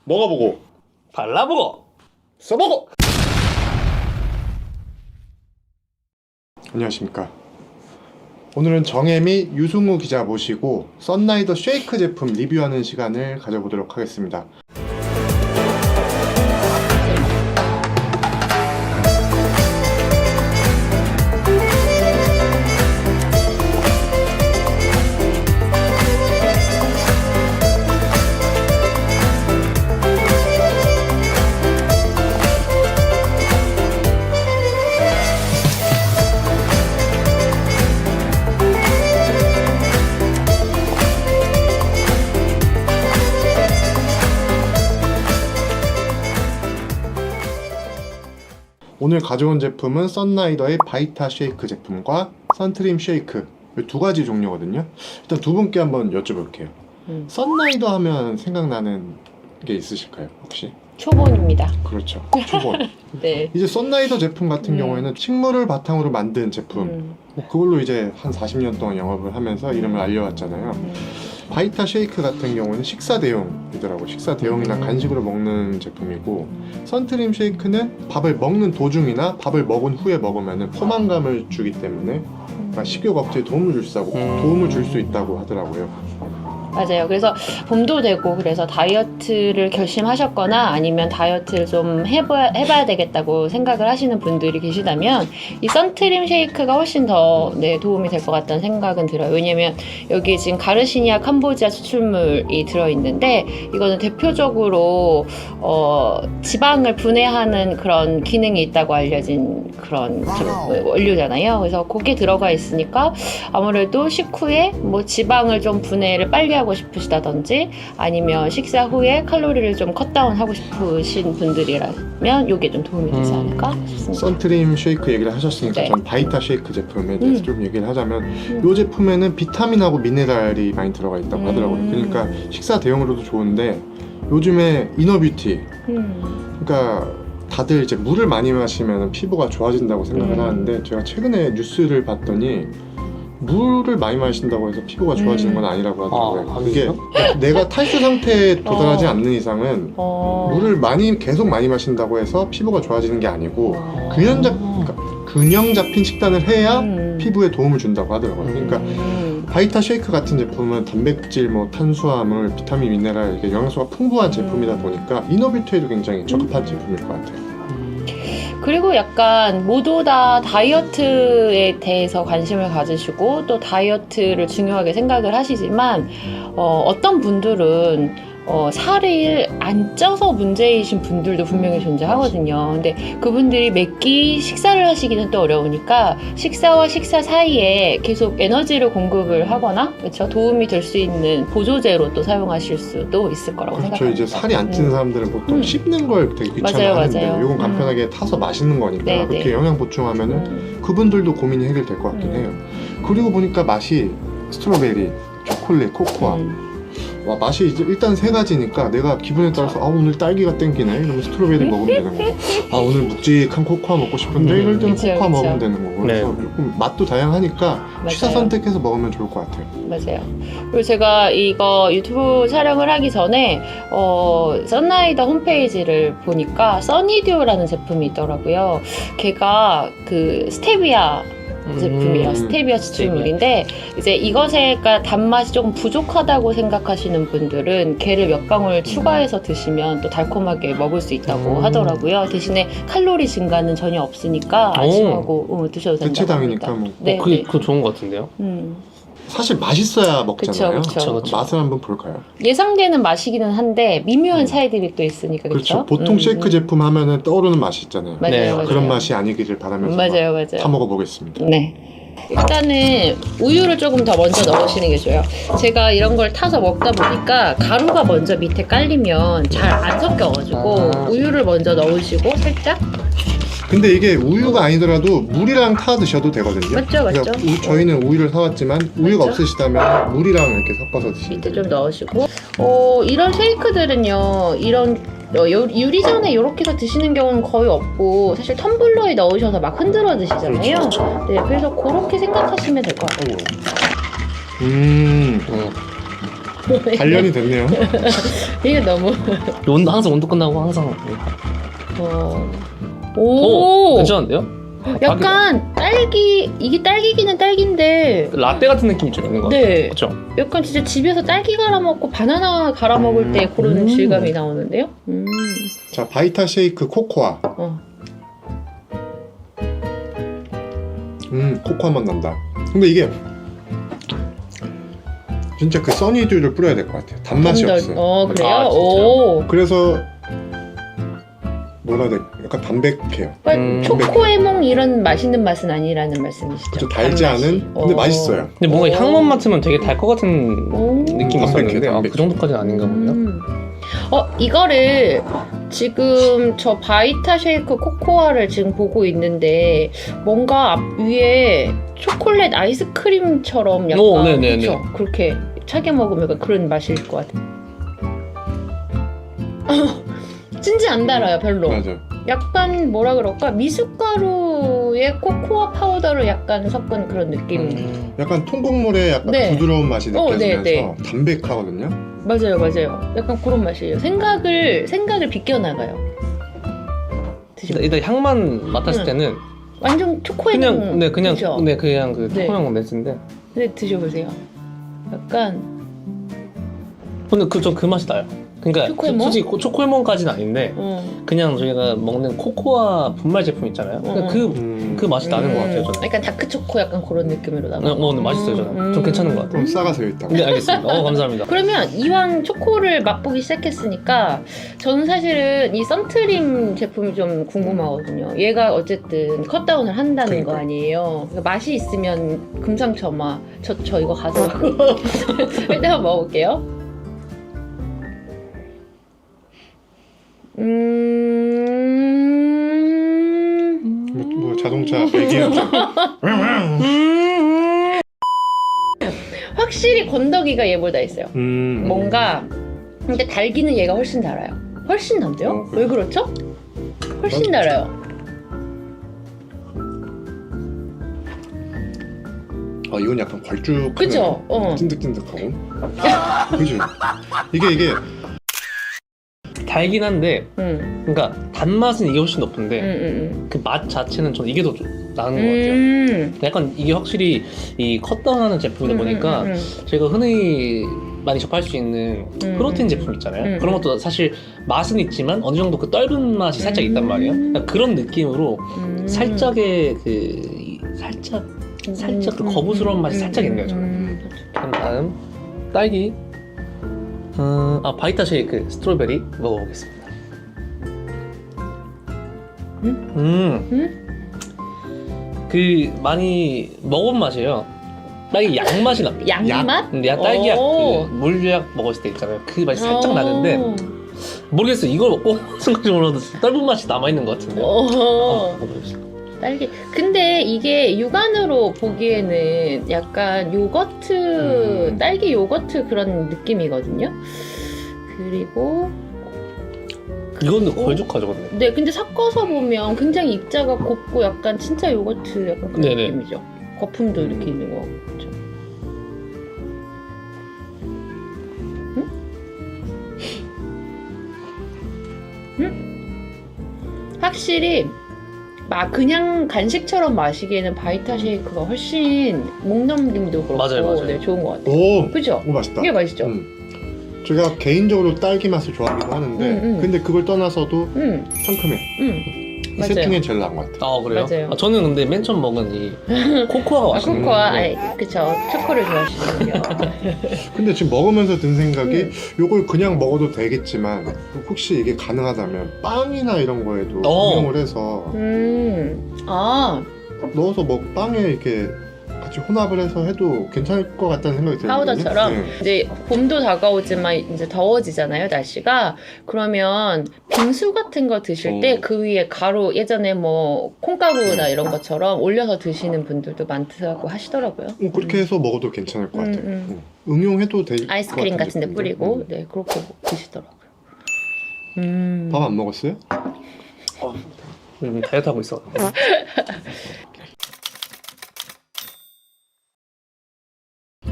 먹어보고 발라보고 써보고. 안녕하십니까. 오늘은 정혜미, 유승우 기자 모시고 썬라이더 쉐이크 제품 리뷰하는 시간을 가져보도록 하겠습니다. 오늘 가져온 제품은 썬라이더의 바이타 쉐이크 제품과 선트림 쉐이크 이 두 가지 종류거든요. 일단 두 분께 한번 여쭤볼게요. 썬라이더 하면 생각나는 게 있으실까요 혹시? 초본입니다. 그렇죠, 초본. 네. 이제 썬라이더 제품 같은 경우에는 식물을 바탕으로 만든 제품, 그걸로 이제 한 40년 동안 영업을 하면서 이름을 알려왔잖아요. 바이타 쉐이크 같은 경우는 식사 대용이더라고. 식사 대용이나 간식으로 먹는 제품이고, 선트림 쉐이크는 밥을 먹는 도중이나 밥을 먹은 후에 먹으면 포만감을 주기 때문에 식욕 억제에 도움을 줄 수 있다고 하더라고요. 맞아요. 그래서 봄도 되고 그래서 다이어트를 결심하셨거나 아니면 다이어트를 좀 해봐야 되겠다고 생각을 하시는 분들이 계시다면 이 선트림 쉐이크가 훨씬 더 도움이 될 것 같다는 생각은 들어요. 왜냐면 여기 지금 가르시니아 캄보지아 수출물이 들어있는데 이거는 대표적으로 지방을 분해하는 그런 기능이 있다고 알려진 그런 원료잖아요. 그래서 그게 들어가 있으니까 아무래도 식후에 뭐 지방을 좀 분해를 빨리 하고 싶으시다든지 아니면 식사 후에 칼로리를 좀 컷다운 하고 싶으신 분들이라면 이게 좀 도움이 되지 않을까 싶습니다. 선트림 쉐이크 얘기를 하셨으니까 네. 전 바이타 쉐이크 제품에 대해서 좀 얘기를 하자면 이 제품에는 비타민하고 미네랄이 많이 들어가 있다고 하더라고요. 그러니까 식사 대용으로도 좋은데 요즘에 이너뷰티, 그러니까 다들 이제 물을 많이 마시면 피부가 좋아진다고 생각을 하는데 제가 최근에 뉴스를 봤더니 물을 많이 마신다고 해서 피부가 좋아지는 건 아니라고 하더라고요. 그게 내가 탈수 상태에 도달하지 않는 이상은 물을 계속 많이 마신다고 해서 피부가 좋아지는 게 아니고 균형 잡힌 식단을 해야 피부에 도움을 준다고 하더라고요. 그러니까 바이타 쉐이크 같은 제품은 단백질, 탄수화물, 비타민, 미네랄 이게 영양소가 풍부한 제품이다 보니까 이너뷰티에도 굉장히 적합한 제품일 것 같아요. 그리고 약간 모두 다 다이어트에 대해서 관심을 가지시고 또 다이어트를 중요하게 생각을 하시지만 어떤 분들은 살을 안 쪄서 문제이신 분들도 분명히 존재하거든요. 근데 그분들이 몇 끼 식사를 하시기는 또 어려우니까 식사와 식사 사이에 계속 에너지를 공급을 하거나 그렇죠? 도움이 될 수 있는 보조제로 또 사용하실 수도 있을 거라고 그렇죠. 생각합니다. 이제 살이 안 찌는 사람들은 보통 씹는 걸 되게 귀찮아하는데 맞아요. 이건 간편하게 타서 마시는 거니까 네, 그렇게 네. 영양 보충하면은 그분들도 고민이 해결될 것 같긴 해요. 그리고 보니까 맛이 스트로베리, 초콜릿, 코코아 와, 맛이 이제 일단 세 가지니까 내가 기분에 따라서 오늘 딸기가 땡기네 이러면 스트로베리 먹으면 되는 거고 오늘 묵직한 코코아 먹고 싶은데 이럴 때는 그쵸, 코코아 그쵸. 먹으면 되는 거고 그래서 조금 맛도 다양하니까 취사 맞아요. 선택해서 먹으면 좋을 것 같아요. 맞아요. 그리고 제가 이거 유튜브 촬영을 하기 전에 썬라이더 홈페이지를 보니까 써니듀라는 제품이 있더라고요. 걔가 그 스테비아 제품이라 스테비아 추출물인데 이제 이것에 단맛이 조금 부족하다고 생각하시는 분들은 걔를 몇 방울 추가해서 드시면 또 달콤하게 먹을 수 있다고 하더라고요. 대신에 칼로리 증가는 전혀 없으니까 안심하고 드셔도 된다고 대체당이니까 합니다. 뭐. 네, 네. 그거 좋은 것 같은데요? 사실 맛있어야 먹잖아요. 그쵸. 맛을 한번 볼까요? 예상되는 맛이기는 한데 미묘한 차이들이 또 있으니까 그렇죠. 그렇죠. 보통 쉐이크 제품 하면은 떠오르는 맛이 있잖아요. 맞아요, 네, 맞아요. 그런 맛이 아니기를 바라면서 맞아요. 다 먹어보겠습니다. 네. 일단은 우유를 조금 더 먼저 넣으시는 게 좋아요. 제가 이런 걸 타서 먹다 보니까 가루가 먼저 밑에 깔리면 잘 안 섞여가지고 우유를 먼저 넣으시고 살짝 근데 이게 우유가 아니더라도 물이랑 타 드셔도 되거든요. 맞죠. 저희는 우유를 사왔지만 우유가 없으시다면 물이랑 이렇게 섞어서 드시면 밑에 돼요. 좀 넣으시고 이런 쉐이크들은요 이런 유리잔에 이렇게 해서 드시는 경우는 거의 없고 사실 텀블러에 넣으셔서 막 흔들어 드시잖아요. 그렇죠. 네, 그래서 그렇게 생각하시면 될 것 같아요. 단련이 됐네요. 이게 너무 항상 온도 끝나고 항상 오, 괜찮은데요? 약간 딸기 이게 딸기기는 딸기인데 라떼 같은 느낌이 좀 있는 것 같아요. 네. 그렇죠? 약간 진짜 집에서 딸기 갈아 먹고 바나나 갈아 먹을 때 그런 질감이 나오는데요. 자, 바이타 쉐이크 코코아. 코코아 맛 난다. 근데 이게 진짜 그 써니듀를 뿌려야 될 것 같아요. 단맛이 없어. 그래요? 아, 진짜요? 오. 그래서 뭐라 해야 돼? 약간 담백해요. 그러니까 초코에몽 이런 맛있는 맛은 아니라는 말씀이시죠? 좀 달지 단맛이. 않은? 근데 맛있어요. 근데 뭔가 오. 향만 맡으면 되게 달 것 같은 느낌이 담백해, 있었는데 담백해. 그 정도까지는 아닌가 보네요. 이거를 지금 저 바이타 쉐이크 코코아를 지금 보고 있는데 뭔가 앞 위에 초콜릿 아이스크림처럼 약간 오, 네네네. 그쵸? 그렇게 차게 먹으면 약간 그런 맛일 것 같아요. 진짜 안 달아요, 별로. 맞아. 약간 뭐라 그럴까? 미숫가루에 코코아 파우더를 약간 섞은 그런 느낌. 약간 통곡물에 약간 네. 부드러운 맛이 느껴지면서 네. 담백하거든요. 맞아요. 약간 그런 맛이에요. 생각을 비껴나가요. 드셔보세요. 일단 향만 맡았을 때는 완전 초코에몽. 그냥 그죠? 그냥 그 네. 초코향 냈는데 근데 드셔보세요. 약간 근데 그 맛이 나요. 그러니까 초코에몽? 솔직히 초코에몽까지는 아닌데 그냥 저희가 먹는 코코아 분말 제품 있잖아요. 그 맛이 나는 것 같아요, 저는. 약간 다크 초코 약간 그런 느낌으로 나와요. 근데 맛있어요, 저는. 좀 괜찮은 것 같아요. 그럼 싸가세요 일단. 네, 알겠습니다. 감사합니다. 그러면 이왕 초코를 맛보기 시작했으니까 저는 사실은 이 선트림 제품이 좀 궁금하거든요. 얘가 어쨌든 컷다운을 한다는 그러니까. 거 아니에요. 그러니까 맛이 있으면 금상첨화. 저 이거 가져가고 일단 한번 먹어볼게요. 뭐 자동차 얘기하죠. 확실히 건더기가 얘보다 있어요. 뭔가 근데 달기는 얘가 훨씬 달아요. 훨씬 단데요? 왜 그렇죠? 훨씬 달아요. 이건 약간 걸쭉하네. 그죠? 찐득찐득하고. 그죠? 이게 달긴 한데 그러니까 단맛은 이게 훨씬 높은데 그 맛 자체는 전 이게 더 나은 것 같아요. 약간 이게 확실히 이 컷다운하는 제품이다 보니까 저희가 흔히 많이 접할 수 있는 프로틴 제품 있잖아요. 그런 것도 사실 맛은 있지만 어느 정도 그 떫은 맛이 살짝 있단 말이에요. 그러니까 그런 느낌으로 살짝의 살짝 그 거부스러운 맛이 살짝 있네요, 저는. 다음 딸기. 바이타 쉐이크 스트로베리 먹어보겠습니다. 그 많이 먹은 맛이에요. 딸기 양 맛이 납니다. 양맛? 근데 딸기약 그 물약 먹었을 때 있잖아요. 그 맛이 살짝 나는데 모르겠어요. 이걸 먹고 무슨 건지 몰라도 떫은 맛이 남아있는 것 같은데. 먹어보겠습니다. 딸기. 근데 이게 육안으로 보기에는 약간 요거트, 딸기 요거트 그런 느낌이거든요. 그리고 이건 걸쭉하거든요. 네, 근데 섞어서 보면 굉장히 입자가 곱고 약간 진짜 요거트 약간 그런 네네. 느낌이죠. 거품도 이렇게 있는 거 같죠. 확실히 그냥 간식처럼 마시기에는 바이타 쉐이크가 훨씬 목 넘김도 그렇고 맞아요. 네, 좋은 것 같아요. 오, 그죠? 맛있다. 이게 맛있죠? 제가 개인적으로 딸기 맛을 좋아하기도 하는데 근데 그걸 떠나서도 상큼해. 이 맞아요. 세팅에 제일 나은 것 같아요. 그래요? 맞아요. 저는 근데 맨 처음 먹은 이 코코아가 맛있는 코코아, 네. 그쵸. 초코를 좋아하시는군요. 근데 지금 먹으면서 든 생각이 요걸 그냥 먹어도 되겠지만 혹시 이게 가능하다면 빵이나 이런 거에도 응용을 해서 넣어서 빵에 이렇게 같이 혼합을 해서 해도 괜찮을 것 같다는 생각이 들거든요. 파우더처럼 네. 이제 봄도 다가오지만 이제 더워지잖아요, 날씨가. 그러면 빙수 같은 거 드실 때 그 위에 가루, 예전에 뭐 콩가루나 이런 것처럼 올려서 드시는 분들도 많다고 하시더라고요. 그렇게 해서 먹어도 괜찮을 것 같아요. 응용해도 될 것 같은 아이스크림 같은 데 느낌인데. 뿌리고 네, 그렇게 드시더라고요. 밥 안 먹었어요? 다이어트 하고 있어.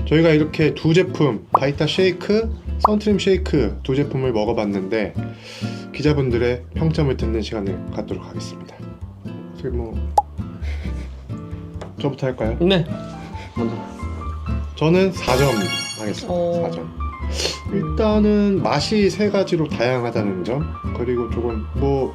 저희가 이렇게 두 제품 바이타 쉐이크 선트림 쉐이크 두 제품을 먹어봤는데 기자분들의 평점을 듣는 시간을 갖도록 하겠습니다. 지금 뭐 저부터 할까요? 네. 먼저. 저는 4점 하겠습니다. 오. 4점. 일단은 맛이 세 가지로 다양하다는 점, 그리고 조금 뭐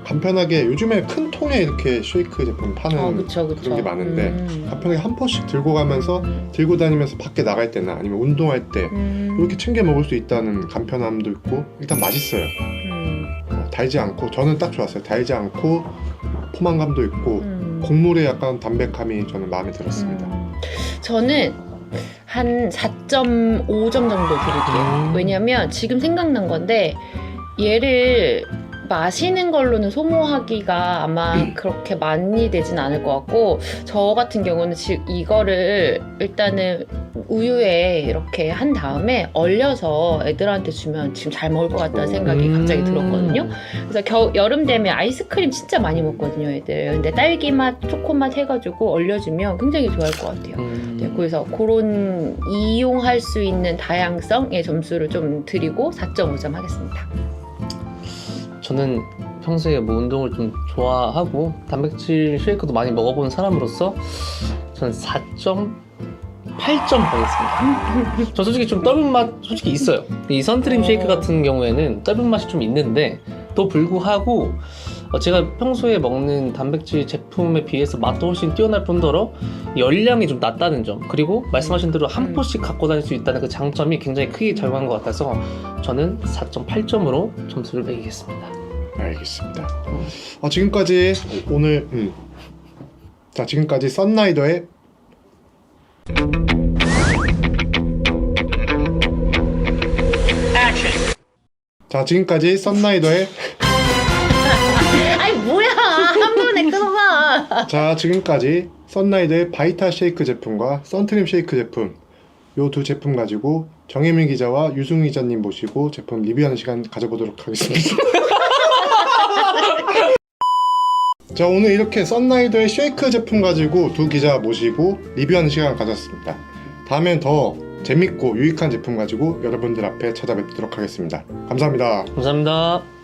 간편하게 요즘에 큰 통에 이렇게 쉐이크 제품 파는 그쵸. 그런 게 많은데 간편하게 한 포씩 들고 가면서 들고 다니면서 밖에 나갈 때나 아니면 운동할 때 이렇게 챙겨 먹을 수 있다는 간편함도 있고 일단 맛있어요. 달지 않고 저는 딱 좋았어요. 달지 않고 포만감도 있고 곡물의 약간 담백함이 저는 마음에 들었습니다. 저는 한 4.5점 정도 드릴게요. 왜냐면 지금 생각난 건데 얘를 마시는 걸로는 소모하기가 아마 그렇게 많이 되진 않을 것 같고, 저 같은 경우는 지금 이거를 일단은 우유에 이렇게 한 다음에 얼려서 애들한테 주면 지금 잘 먹을 것 같다는 생각이 갑자기 들었거든요. 그래서 여름 되면 아이스크림 진짜 많이 먹거든요, 애들. 근데 딸기 맛, 초코 맛 해가지고 얼려주면 굉장히 좋아할 것 같아요. 네, 그래서 그런 이용할 수 있는 다양성의 점수를 좀 드리고 4.5점 하겠습니다. 저는 평소에 뭐 운동을 좀 좋아하고 단백질 쉐이크도 많이 먹어본 사람으로서 저는 4.8점 가겠습니다. 저 솔직히 좀 떫은 맛 솔직히 있어요. 이 선트림 쉐이크 같은 경우에는 떫은 맛이 좀 있는데 또 불구하고 제가 평소에 먹는 단백질 제품에 비해서 맛도 훨씬 뛰어날 뿐더러 열량이 좀 낮다는 점, 그리고 말씀하신 대로 한 포씩 갖고 다닐 수 있다는 그 장점이 굉장히 크게 작용한 것 같아서 저는 4.8점으로 점수를 매기겠습니다. 알겠습니다. 지금까지 오늘 지금까지 썬라이더의 지금까지 썬라이더의 아니 뭐야, 한 번에 끊어봐. 지금까지 썬라이더의 바이탈 쉐이크 제품과 선트림 쉐이크 제품, 요 두 제품 가지고 정혜민 기자와 유승우 기자님 모시고 제품 리뷰하는 시간 가져보도록 하겠습니다. 자, 오늘 이렇게 썬라이더의 쉐이크 제품 가지고 두 기자 모시고 리뷰하는 시간을 가졌습니다. 다음엔 더 재밌고 유익한 제품 가지고 여러분들 앞에 찾아뵙도록 하겠습니다. 감사합니다. 감사합니다.